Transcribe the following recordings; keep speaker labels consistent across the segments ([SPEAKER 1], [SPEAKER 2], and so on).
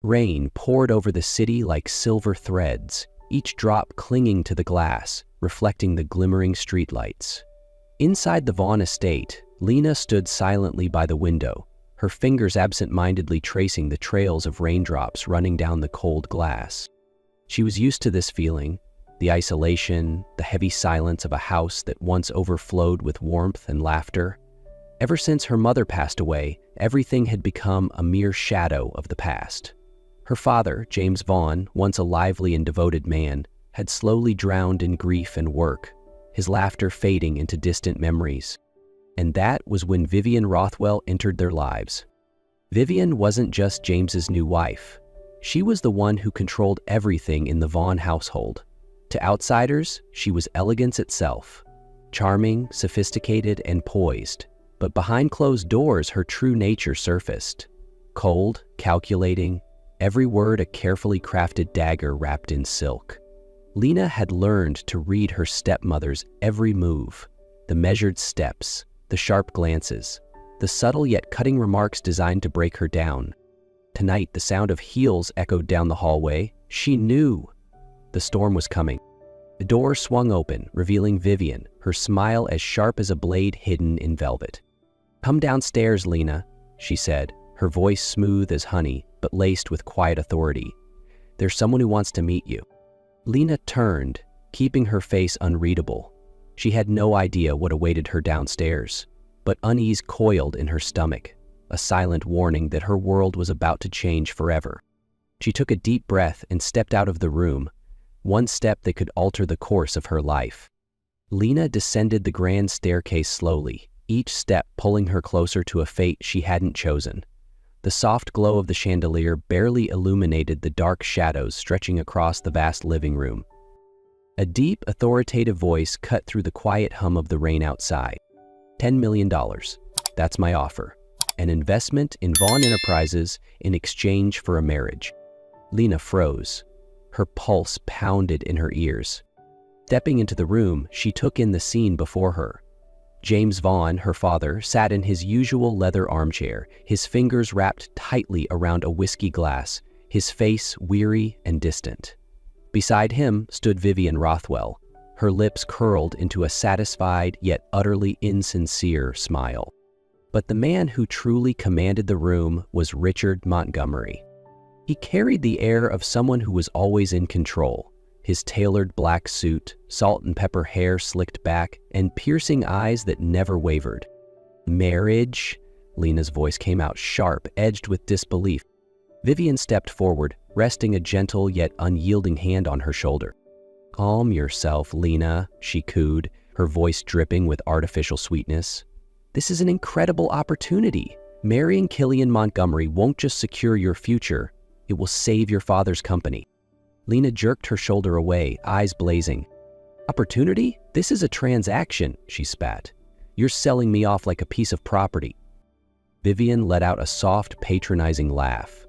[SPEAKER 1] Rain poured over the city like silver threads, each drop clinging to the glass, reflecting the glimmering streetlights. Inside the Vaughn estate, Lena stood silently by the window, her fingers absent-mindedly tracing the trails of raindrops running down the cold glass. She was used to this feeling, the isolation, the heavy silence of a house that once overflowed with warmth and laughter. Ever since her mother passed away, everything had become a mere shadow of the past. Her father, James Vaughn, once a lively and devoted man, had slowly drowned in grief and work, his laughter fading into distant memories. And that was when Vivian Rothwell entered their lives. Vivian wasn't just James's new wife. She was the one who controlled everything in the Vaughn household. To outsiders, she was elegance itself, charming, sophisticated, and poised. But behind closed doors, her true nature surfaced. Cold, calculating, every word a carefully crafted dagger wrapped in silk. Lena had learned to read her stepmother's every move, the measured steps, the sharp glances, the subtle yet cutting remarks designed to break her down. Tonight, the sound of heels echoed down the hallway. She knew the storm was coming. The door swung open, revealing Vivian, her smile as sharp as a blade hidden in velvet. "Come downstairs, Lena," she said, her voice smooth as honey, but laced with quiet authority. "There's someone who wants to meet you." Lena turned, keeping her face unreadable. She had no idea what awaited her downstairs, but unease coiled in her stomach, a silent warning that her world was about to change forever. She took a deep breath and stepped out of the room, one step that could alter the course of her life. Lena descended the grand staircase slowly, each step pulling her closer to a fate she hadn't chosen. The soft glow of the chandelier barely illuminated the dark shadows stretching across the vast living room. A deep, authoritative voice cut through the quiet hum of the rain outside. $10 million. That's my offer. An investment in Vaughn Enterprises in exchange for a marriage. Lena froze. Her pulse pounded in her ears. Stepping into the room, she took in the scene before her. James Vaughn, her father, sat in his usual leather armchair, his fingers wrapped tightly around a whiskey glass, his face weary and distant. Beside him stood Vivian Rothwell, her lips curled into a satisfied yet utterly insincere smile. But the man who truly commanded the room was Richard Montgomery. He carried the air of someone who was always in control, his tailored black suit, salt and pepper hair slicked back, and piercing eyes that never wavered. "Marriage?" Lena's voice came out sharp, edged with disbelief. Vivian stepped forward, resting a gentle yet unyielding hand on her shoulder. "Calm yourself, Lena," she cooed, her voice dripping with artificial sweetness. "This is an incredible opportunity. Marrying Killian Montgomery won't just secure your future, it will save your father's company." Lena jerked her shoulder away, eyes blazing. "Opportunity? This is a transaction," she spat. "You're selling me off like a piece of property." Vivian let out a soft, patronizing laugh.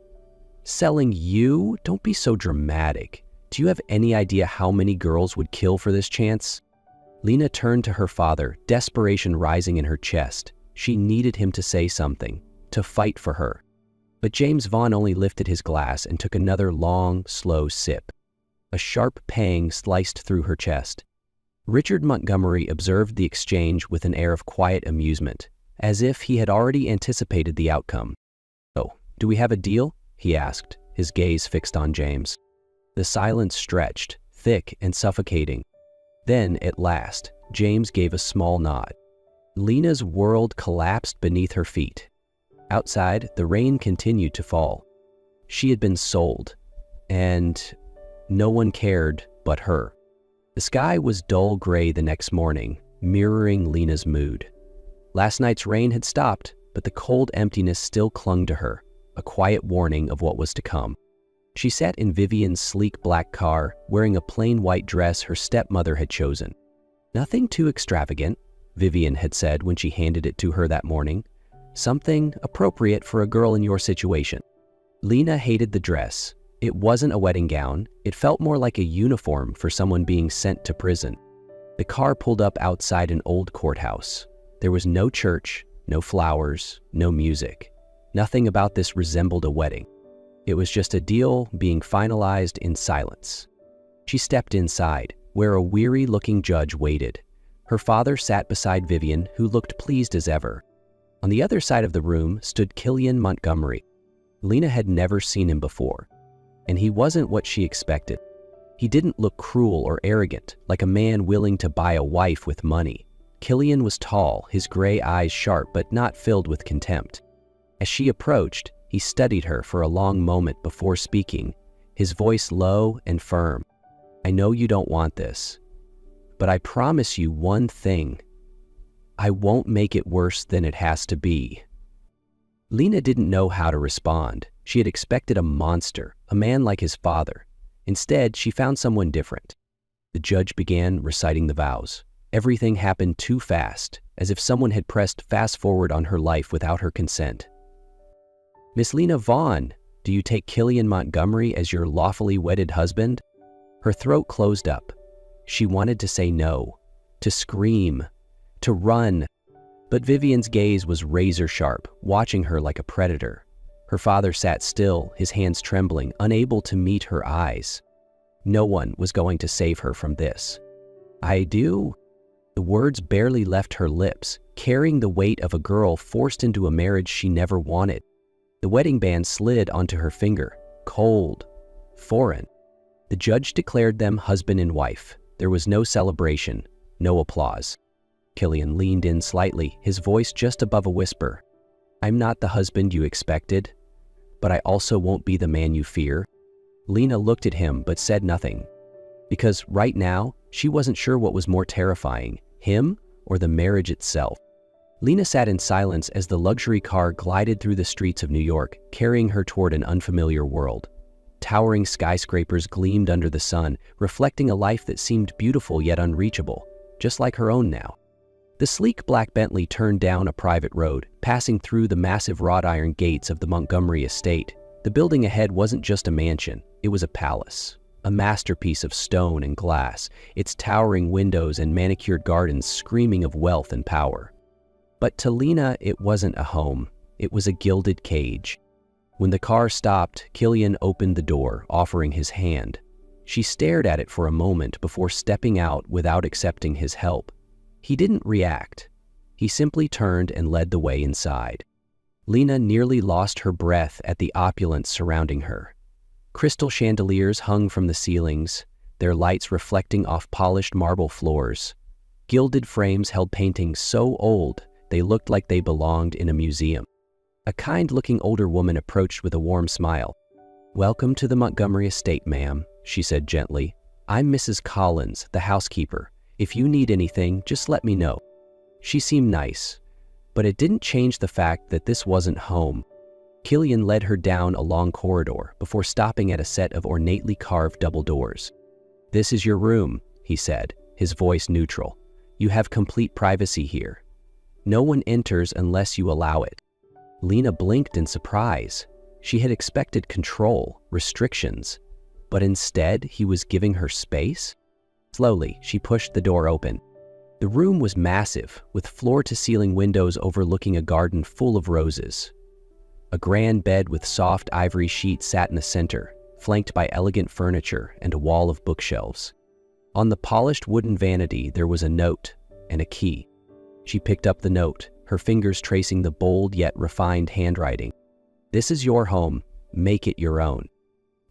[SPEAKER 1] "Selling you? Don't be so dramatic. Do you have any idea how many girls would kill for this chance?" Lena turned to her father, desperation rising in her chest. She needed him to say something, to fight for her. But James Vaughn only lifted his glass and took another long, slow sip. A sharp pang sliced through her chest. Richard Montgomery observed the exchange with an air of quiet amusement, as if he had already anticipated the outcome. "Oh, do we have a deal?" he asked, his gaze fixed on James. The silence stretched, thick and suffocating. Then, at last, James gave a small nod. Lena's world collapsed beneath her feet. Outside, the rain continued to fall. She had been sold, and no one cared but her. The sky was dull gray the next morning, mirroring Lena's mood. Last night's rain had stopped, but the cold emptiness still clung to her, a quiet warning of what was to come. She sat in Vivian's sleek black car, wearing a plain white dress her stepmother had chosen. "Nothing too extravagant," Vivian had said when she handed it to her that morning. "Something appropriate for a girl in your situation." Lena hated the dress. It wasn't a wedding gown. It felt more like a uniform for someone being sent to prison. The car pulled up outside an old courthouse. There was no church, no flowers, no music. Nothing about this resembled a wedding. It was just a deal being finalized in silence. She stepped inside, where a weary-looking judge waited. Her father sat beside Vivian, who looked pleased as ever. On the other side of the room stood Killian Montgomery. Lena had never seen him before, and he wasn't what she expected. He didn't look cruel or arrogant, like a man willing to buy a wife with money. Killian was tall, his gray eyes sharp but not filled with contempt. As she approached, he studied her for a long moment before speaking, his voice low and firm. "I know you don't want this, but I promise you one thing. I won't make it worse than it has to be." Lena didn't know how to respond. She had expected a monster, a man like his father. Instead, she found someone different. The judge began reciting the vows. Everything happened too fast, as if someone had pressed fast forward on her life without her consent. "Miss Lena Vaughn, do you take Killian Montgomery as your lawfully wedded husband?" Her throat closed up. She wanted to say no, to scream, to run, but Vivian's gaze was razor sharp, watching her like a predator. Her father sat still, his hands trembling, unable to meet her eyes. No one was going to save her from this. "I do." The words barely left her lips, carrying the weight of a girl forced into a marriage she never wanted. The wedding band slid onto her finger, cold, foreign. The judge declared them husband and wife. There was no celebration, no applause. Killian leaned in slightly, his voice just above a whisper. "I'm not the husband you expected, but I also won't be the man you fear." Lena looked at him but said nothing, because right now she wasn't sure what was more terrifying, him or the marriage itself. Lena sat in silence as the luxury car glided through the streets of New York, carrying her toward an unfamiliar world. Towering skyscrapers gleamed under the sun, reflecting a life that seemed beautiful yet unreachable, just like her own now. The sleek black Bentley turned down a private road, passing through the massive wrought iron gates of the Montgomery estate. The building ahead wasn't just a mansion, it was a palace, a masterpiece of stone and glass, its towering windows and manicured gardens screaming of wealth and power. But to Lena, it wasn't a home, it was a gilded cage. When the car stopped, Killian opened the door, offering his hand. She stared at it for a moment before stepping out without accepting his help. He didn't react. He simply turned and led the way inside. Lena nearly lost her breath at the opulence surrounding her. Crystal chandeliers hung from the ceilings, their lights reflecting off polished marble floors. Gilded frames held paintings so old they looked like they belonged in a museum. A kind-looking older woman approached with a warm smile. "Welcome to the Montgomery estate, ma'am," she said gently. "I'm Mrs. Collins, the housekeeper. If you need anything, just let me know." She seemed nice, but it didn't change the fact that this wasn't home. Killian led her down a long corridor before stopping at a set of ornately carved double doors. "This is your room," he said, his voice neutral. "You have complete privacy here. No one enters unless you allow it." Lena blinked in surprise. She had expected control, restrictions, but instead he was giving her space? Slowly, she pushed the door open. The room was massive, with floor-to-ceiling windows overlooking a garden full of roses. A grand bed with soft ivory sheets sat in the center, flanked by elegant furniture and a wall of bookshelves. On the polished wooden vanity, there was a note and a key. She picked up the note, her fingers tracing the bold yet refined handwriting. "This is your home. Make it your own."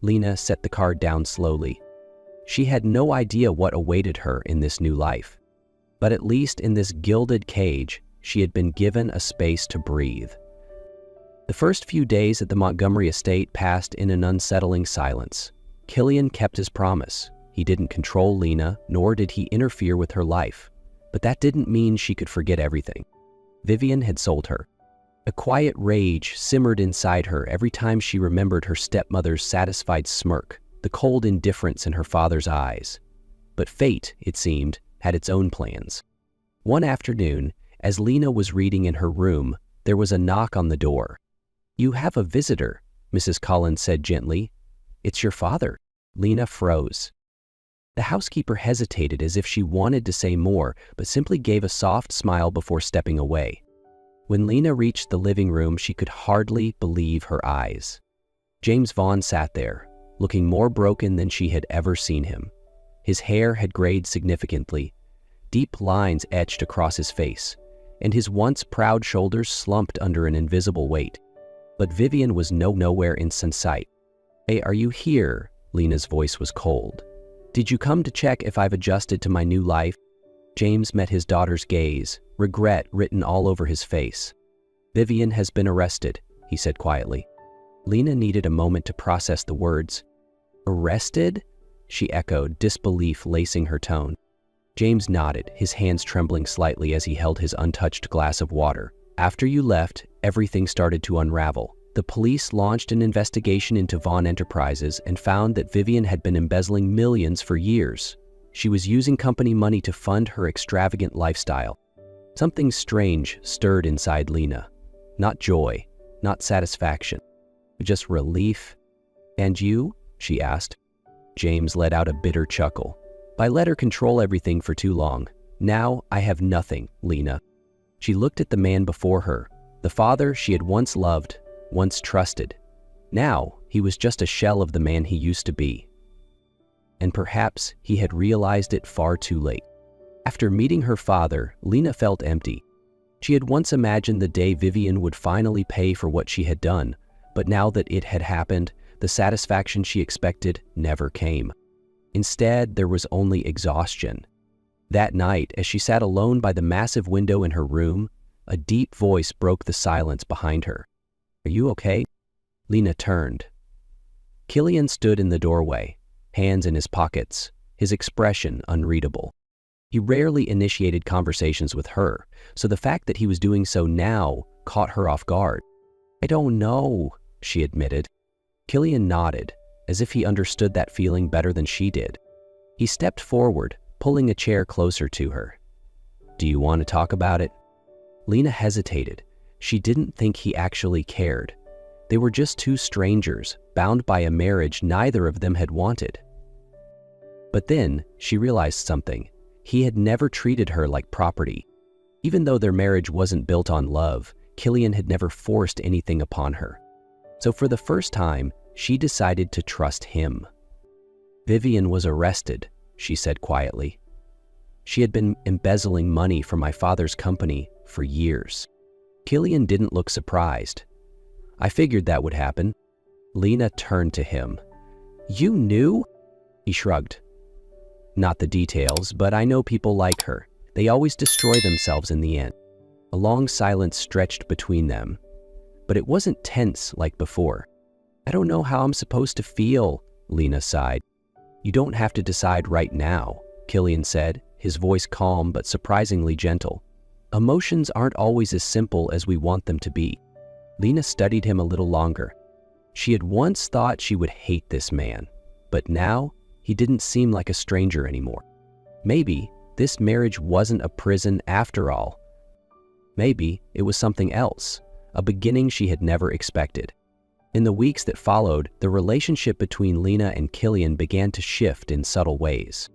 [SPEAKER 1] Lena set the card down slowly. She had no idea what awaited her in this new life. But at least in this gilded cage, she had been given a space to breathe. The first few days at the Montgomery estate passed in an unsettling silence. Killian kept his promise. He didn't control Lena, nor did he interfere with her life. But that didn't mean she could forget everything. Vivian had sold her. A quiet rage simmered inside her every time she remembered her stepmother's satisfied smirk, the cold indifference in her father's eyes. But fate, it seemed, had its own plans. One afternoon, as Lena was reading in her room, there was a knock on the door. "You have a visitor," Mrs. Collins said gently. "It's your father." Lena froze. The housekeeper hesitated as if she wanted to say more, but simply gave a soft smile before stepping away. When Lena reached the living room, she could hardly believe her eyes. James Vaughn sat there, looking more broken than she had ever seen him. His hair had grayed significantly, deep lines etched across his face, and his once proud shoulders slumped under an invisible weight. But Vivian was nowhere in sight. "Hey, are you here?" Lena's voice was cold. "Did you come to check if I've adjusted to my new life?" James met his daughter's gaze, regret written all over his face. "Vivian has been arrested," he said quietly. Lena needed a moment to process the words. "Arrested?" she echoed, disbelief lacing her tone. James nodded, his hands trembling slightly as he held his untouched glass of water. "After you left, everything started to unravel. The police launched an investigation into Vaughn Enterprises and found that Vivian had been embezzling millions for years. She was using company money to fund her extravagant lifestyle." Something strange stirred inside Lena. Not joy, not satisfaction, just relief. "And you?" she asked. James let out a bitter chuckle. "I let her control everything for too long. Now I have nothing, Lena." She looked at the man before her, the father she had once loved, once trusted. Now he was just a shell of the man he used to be. And perhaps he had realized it far too late. After meeting her father, Lena felt empty. She had once imagined the day Vivian would finally pay for what she had done, but now that it had happened, the satisfaction she expected never came. Instead, there was only exhaustion. That night, as she sat alone by the massive window in her room, a deep voice broke the silence behind her. "Are you okay?" Lena turned. Killian stood in the doorway, hands in his pockets, his expression unreadable. He rarely initiated conversations with her, so the fact that he was doing so now caught her off guard. "I don't know," she admitted. Killian nodded, as if he understood that feeling better than she did. He stepped forward, pulling a chair closer to her. "Do you want to talk about it?" Lena hesitated. She didn't think he actually cared. They were just two strangers, bound by a marriage neither of them had wanted. But then she realized something. He had never treated her like property. Even though their marriage wasn't built on love, Killian had never forced anything upon her. So for the first time, she decided to trust him. "Vivian was arrested," she said quietly. "She had been embezzling money from my father's company for years." Killian didn't look surprised. "I figured that would happen." Lena turned to him. "You knew?" He shrugged. "Not the details, but I know people like her. They always destroy themselves in the end." A long silence stretched between them, but it wasn't tense like before. "I don't know how I'm supposed to feel," Lena sighed. "You don't have to decide right now," Killian said, his voice calm but surprisingly gentle. "Emotions aren't always as simple as we want them to be." Lena studied him a little longer. She had once thought she would hate this man, but now he didn't seem like a stranger anymore. Maybe this marriage wasn't a prison after all. Maybe it was something else, a beginning she had never expected. In the weeks that followed, the relationship between Lena and Killian began to shift in subtle ways.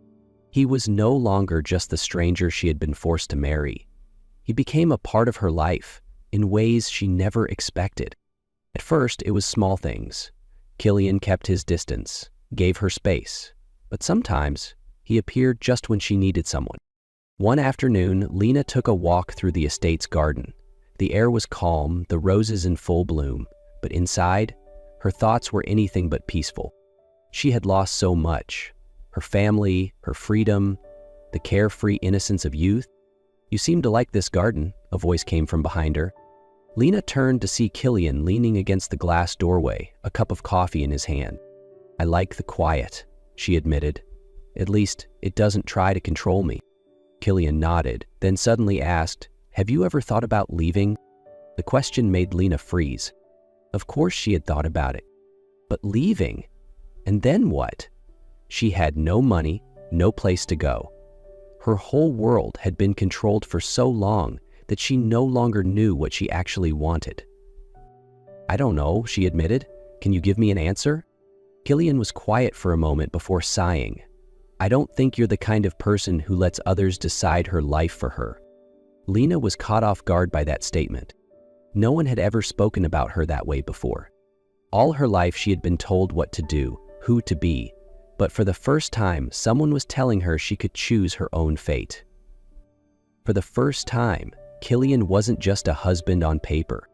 [SPEAKER 1] He was no longer just the stranger she had been forced to marry. He became a part of her life in ways she never expected. At first, it was small things. Killian kept his distance, gave her space, but sometimes he appeared just when she needed someone. One afternoon, Lena took a walk through the estate's garden. The air was calm, the roses in full bloom, but inside, her thoughts were anything but peaceful. She had lost so much: her family, her freedom, the carefree innocence of youth. "You seem to like this garden," a voice came from behind her. Lena turned to see Killian leaning against the glass doorway, a cup of coffee in his hand. "I like the quiet," she admitted. "At least, it doesn't try to control me." Killian nodded, then suddenly asked, "Have you ever thought about leaving?" The question made Lena freeze. Of course she had thought about it. But leaving? And then what? She had no money, no place to go. Her whole world had been controlled for so long that she no longer knew what she actually wanted. "I don't know," she admitted. "Can you give me an answer?" Killian was quiet for a moment before sighing. "I don't think you're the kind of person who lets others decide her life for her." Lena was caught off guard by that statement. No one had ever spoken about her that way before. All her life she had been told what to do, who to be, but for the first time someone was telling her she could choose her own fate. For the first time, Killian wasn't just a husband on paper.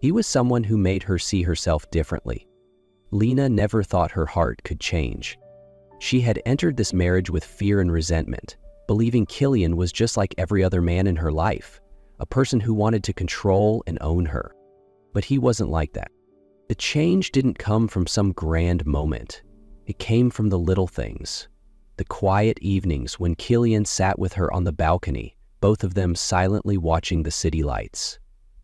[SPEAKER 1] He was someone who made her see herself differently. Lena never thought her heart could change. She had entered this marriage with fear and resentment, believing Killian was just like every other man in her life, a person who wanted to control and own her. But he wasn't like that. The change didn't come from some grand moment. It came from the little things. The quiet evenings when Killian sat with her on the balcony, both of them silently watching the city lights.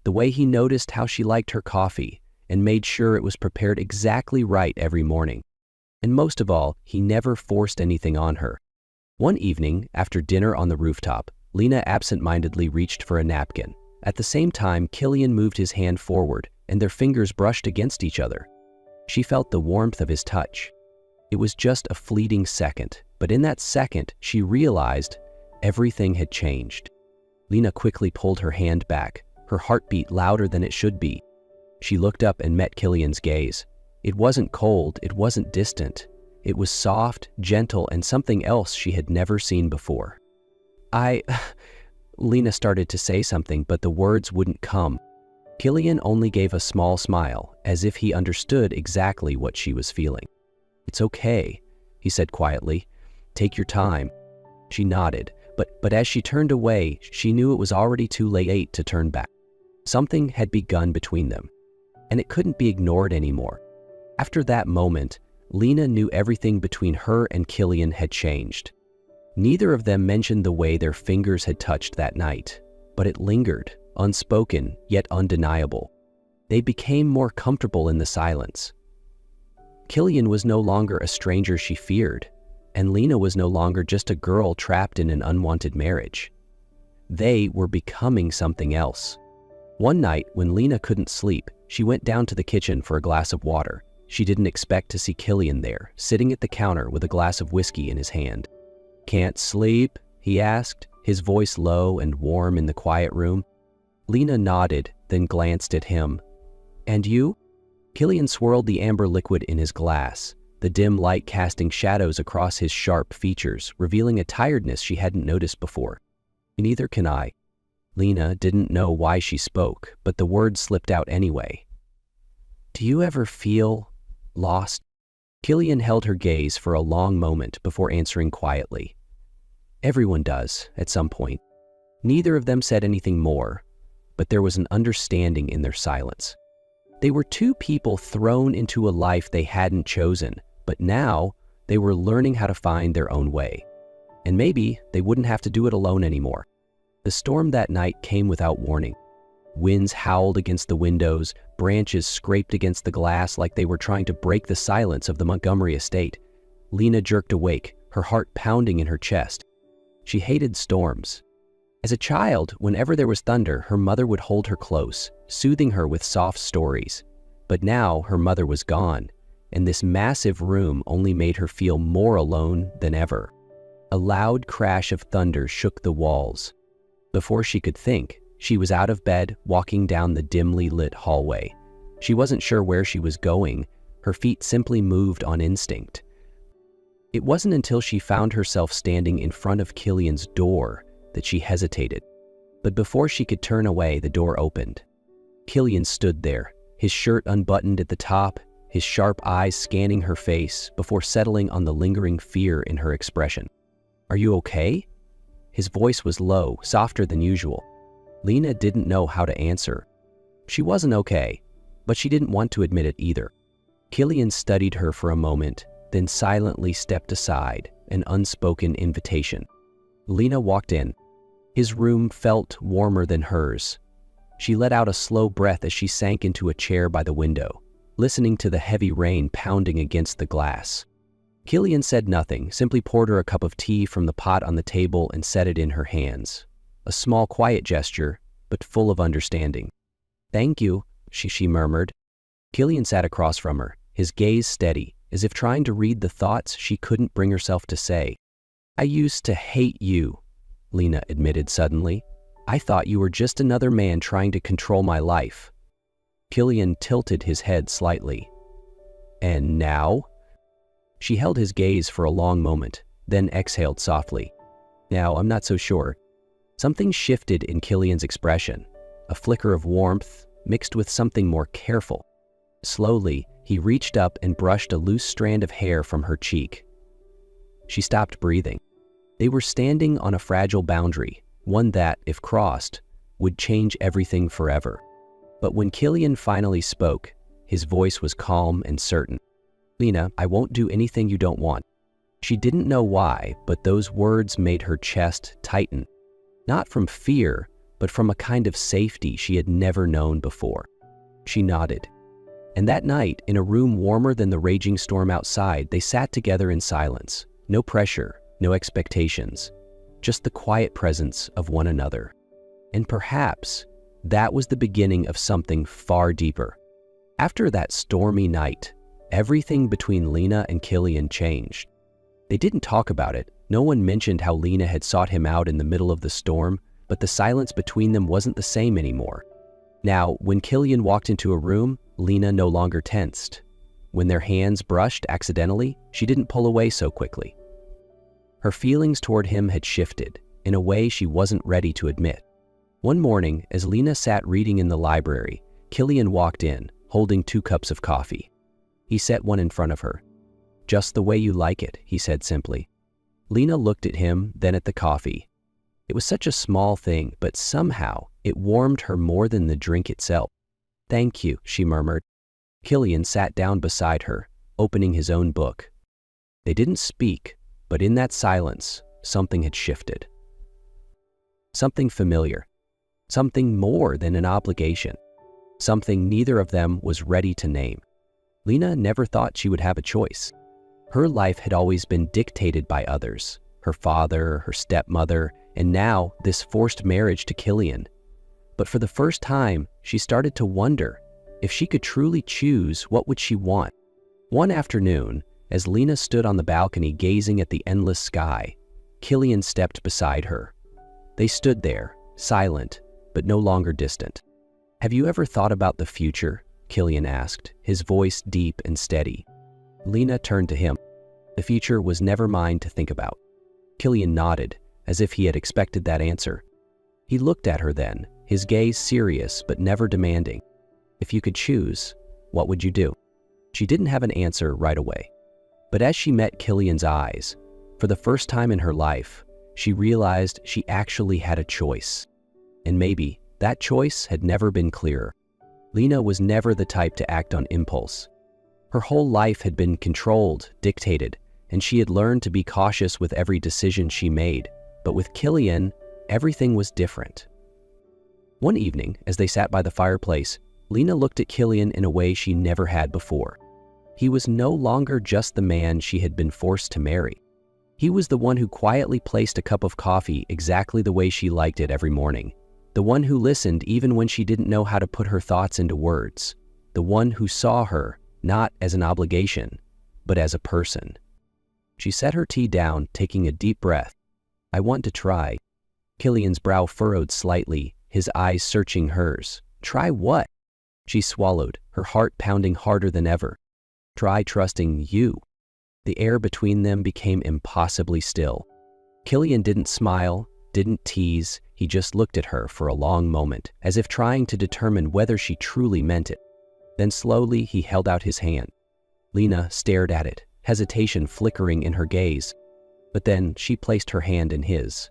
[SPEAKER 1] The way he noticed how she liked her coffee and made sure it was prepared exactly right every morning. And most of all, he never forced anything on her. One evening, after dinner on the rooftop, Lena absent-mindedly reached for a napkin. At the same time, Killian moved his hand forward, and their fingers brushed against each other. She felt the warmth of his touch. It was just a fleeting second, but in that second, she realized everything had changed. Lena quickly pulled her hand back, her heartbeat louder than it should be. She looked up and met Killian's gaze. It wasn't cold, it wasn't distant. It was soft, gentle, and something else she had never seen before. Lena started to say something, but the words wouldn't come. Killian only gave a small smile, as if he understood exactly what she was feeling. "It's okay," he said quietly. "Take your time." She nodded, but as she turned away, she knew it was already too late to turn back. Something had begun between them, and it couldn't be ignored anymore. After that moment, Lena knew everything between her and Killian had changed. Neither of them mentioned the way their fingers had touched that night, but it lingered, unspoken yet undeniable. They became more comfortable in the silence. Killian was no longer a stranger she feared, and Lena was no longer just a girl trapped in an unwanted marriage. They were becoming something else. One night, when Lena couldn't sleep, she went down to the kitchen for a glass of water. She didn't expect to see Killian there, sitting at the counter with a glass of whiskey in his hand. "Can't sleep?" he asked, his voice low and warm in the quiet room. Lena nodded, then glanced at him. "And you?" Killian swirled the amber liquid in his glass, the dim light casting shadows across his sharp features, revealing a tiredness she hadn't noticed before. "Neither can I." Lena didn't know why she spoke, but the words slipped out anyway. "Do you ever feel lost?" Killian held her gaze for a long moment before answering quietly. "Everyone does, at some point." Neither of them said anything more, but there was an understanding in their silence. They were two people thrown into a life they hadn't chosen, but now they were learning how to find their own way. And maybe they wouldn't have to do it alone anymore. The storm that night came without warning. Winds howled against the windows, branches scraped against the glass like they were trying to break the silence of the Montgomery estate. Lena jerked awake, her heart pounding in her chest. She hated storms. As a child, whenever there was thunder, her mother would hold her close, soothing her with soft stories. But now her mother was gone, and this massive room only made her feel more alone than ever. A loud crash of thunder shook the walls. Before she could think, she was out of bed, walking down the dimly lit hallway. She wasn't sure where she was going. Her feet simply moved on instinct. It wasn't until she found herself standing in front of Killian's door that she hesitated. But before she could turn away, the door opened. Killian stood there, his shirt unbuttoned at the top, his sharp eyes scanning her face before settling on the lingering fear in her expression. "Are you okay?" His voice was low, softer than usual. Lena didn't know how to answer. She wasn't okay, but she didn't want to admit it either. Killian studied her for a moment, then silently stepped aside, an unspoken invitation. Lena walked in. His room felt warmer than hers. She let out a slow breath as she sank into a chair by the window, listening to the heavy rain pounding against the glass. Killian said nothing, simply poured her a cup of tea from the pot on the table and set it in her hands. A small, quiet gesture, but full of understanding. "Thank you," she murmured. Killian sat across from her, his gaze steady, as if trying to read the thoughts she couldn't bring herself to say. "I used to hate you," Lena admitted suddenly. "I thought you were just another man trying to control my life." Killian tilted his head slightly. And now? She held his gaze for a long moment, then exhaled softly. Now, I'm not so sure. Something shifted in Killian's expression, a flicker of warmth mixed with something more careful. Slowly, he reached up and brushed a loose strand of hair from her cheek. She stopped breathing. They were standing on a fragile boundary, one that, if crossed, would change everything forever. But when Killian finally spoke, his voice was calm and certain. "Lena, I won't do anything you don't want." She didn't know why, but those words made her chest tighten. Not from fear, but from a kind of safety she had never known before. She nodded. And that night, in a room warmer than the raging storm outside, they sat together in silence. No pressure, no expectations, just the quiet presence of one another. And perhaps that was the beginning of something far deeper. After that stormy night, everything between Lena and Killian changed. They didn't talk about it. No one mentioned how Lena had sought him out in the middle of the storm, but the silence between them wasn't the same anymore. Now, when Killian walked into a room, Lena no longer tensed. When their hands brushed accidentally, she didn't pull away so quickly. Her feelings toward him had shifted, in a way she wasn't ready to admit. One morning, as Lena sat reading in the library, Killian walked in, holding 2 cups of coffee. He set one in front of her. "Just the way you like it," he said simply. Lena looked at him, then at the coffee. It was such a small thing, but somehow it warmed her more than the drink itself. "Thank you," she murmured. Killian sat down beside her, opening his own book. They didn't speak, but in that silence, something had shifted. Something familiar. Something more than an obligation. Something neither of them was ready to name. Lena never thought she would have a choice. Her life had always been dictated by others, her father, her stepmother, and now this forced marriage to Killian. But for the first time, she started to wonder, if she could truly choose, what would she want? One afternoon, as Lena stood on the balcony gazing at the endless sky, Killian stepped beside her. They stood there, silent, but no longer distant. "Have you ever thought about the future?" Killian asked, his voice deep and steady. Lena turned to him. The future was never mine to think about. Killian nodded, as if he had expected that answer. He looked at her then, his gaze serious but never demanding. "If you could choose, what would you do?" She didn't have an answer right away. But as she met Killian's eyes, for the first time in her life, she realized she actually had a choice. And maybe that choice had never been clearer. Lena was never the type to act on impulse. Her whole life had been controlled, dictated, and she had learned to be cautious with every decision she made. But with Killian, everything was different. One evening, as they sat by the fireplace, Lena looked at Killian in a way she never had before. He was no longer just the man she had been forced to marry. He was the one who quietly placed a cup of coffee exactly the way she liked it every morning. The one who listened even when she didn't know how to put her thoughts into words. The one who saw her, not as an obligation, but as a person. She set her tea down, taking a deep breath. "I want to try." Killian's brow furrowed slightly, his eyes searching hers. "Try what?" She swallowed, her heart pounding harder than ever. "Try trusting you." The air between them became impossibly still. Killian didn't smile, didn't tease, he just looked at her for a long moment, as if trying to determine whether she truly meant it. Then slowly he held out his hand. Lena stared at it, hesitation flickering in her gaze. But then she placed her hand in his.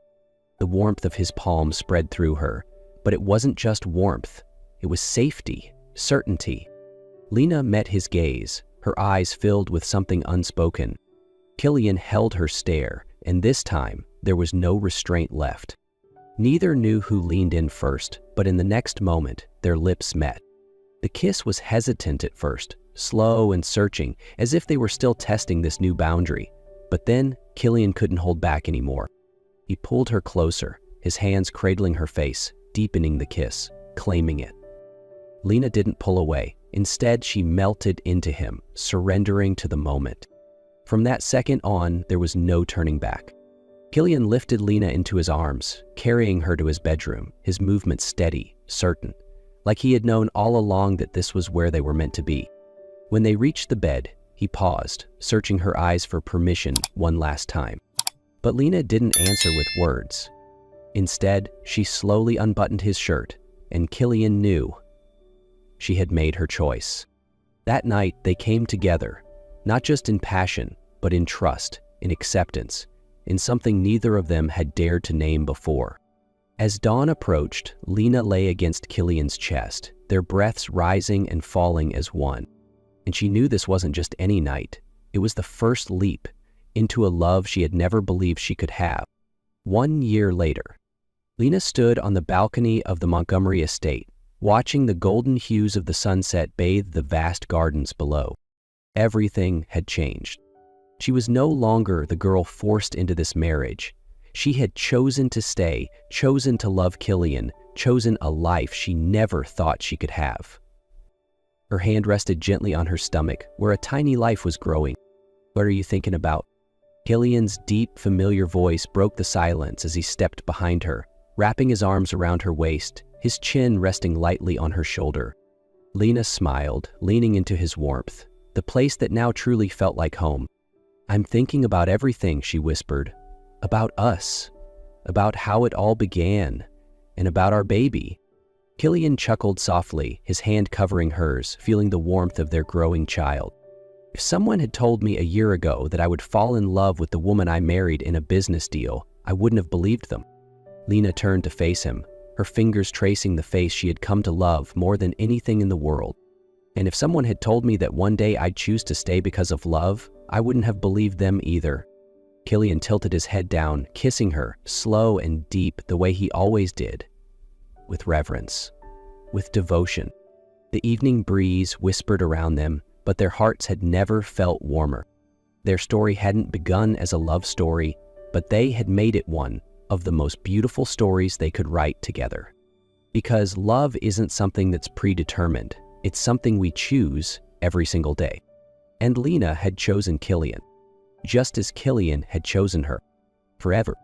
[SPEAKER 1] The warmth of his palm spread through her, but it wasn't just warmth, it was safety, certainty. Lena met his gaze, her eyes filled with something unspoken. Killian held her stare, and this time there was no restraint left. Neither knew who leaned in first, but in the next moment, their lips met. The kiss was hesitant at first, slow and searching, as if they were still testing this new boundary. But then, Killian couldn't hold back anymore. He pulled her closer, his hands cradling her face, deepening the kiss, claiming it. Lena didn't pull away. Instead, she melted into him, surrendering to the moment. From that second on, there was no turning back. Killian lifted Lena into his arms, carrying her to his bedroom, his movements steady, certain, like he had known all along that this was where they were meant to be. When they reached the bed, He paused, searching her eyes for permission one last time. But Lena didn't answer with words. Instead, she slowly unbuttoned his shirt, and Killian knew. She had made her choice. That night, they came together, not just in passion, but in trust, in acceptance, in something neither of them had dared to name before. As dawn approached, Lena lay against Killian's chest, their breaths rising and falling as one. And she knew this wasn't just any night. It was the first leap into a love she had never believed she could have. 1 year later, Lena stood on the balcony of the Montgomery estate, watching the golden hues of the sunset bathe the vast gardens below. Everything had changed. She was no longer the girl forced into this marriage. She had chosen to stay, chosen to love Killian, chosen a life she never thought she could have. Her hand rested gently on her stomach, where a tiny life was growing. "What are you thinking about?" Killian's deep, familiar voice broke the silence as he stepped behind her, wrapping his arms around her waist, his chin resting lightly on her shoulder. Lena smiled, leaning into his warmth, the place that now truly felt like home. "I'm thinking about everything," she whispered. "About us, about how it all began, and about our baby." Killian chuckled softly, his hand covering hers, feeling the warmth of their growing child. "If someone had told me a year ago that I would fall in love with the woman I married in a business deal, I wouldn't have believed them." Lena turned to face him, her fingers tracing the face she had come to love more than anything in the world. "And if someone had told me that one day I'd choose to stay because of love, I wouldn't have believed them either." Killian tilted his head down, kissing her, slow and deep the way he always did. With reverence, with devotion. The evening breeze whispered around them, but their hearts had never felt warmer. Their story hadn't begun as a love story, but they had made it one of the most beautiful stories they could write together. Because love isn't something that's predetermined, it's something we choose every single day. And Lena had chosen Killian, just as Killian had chosen her, forever.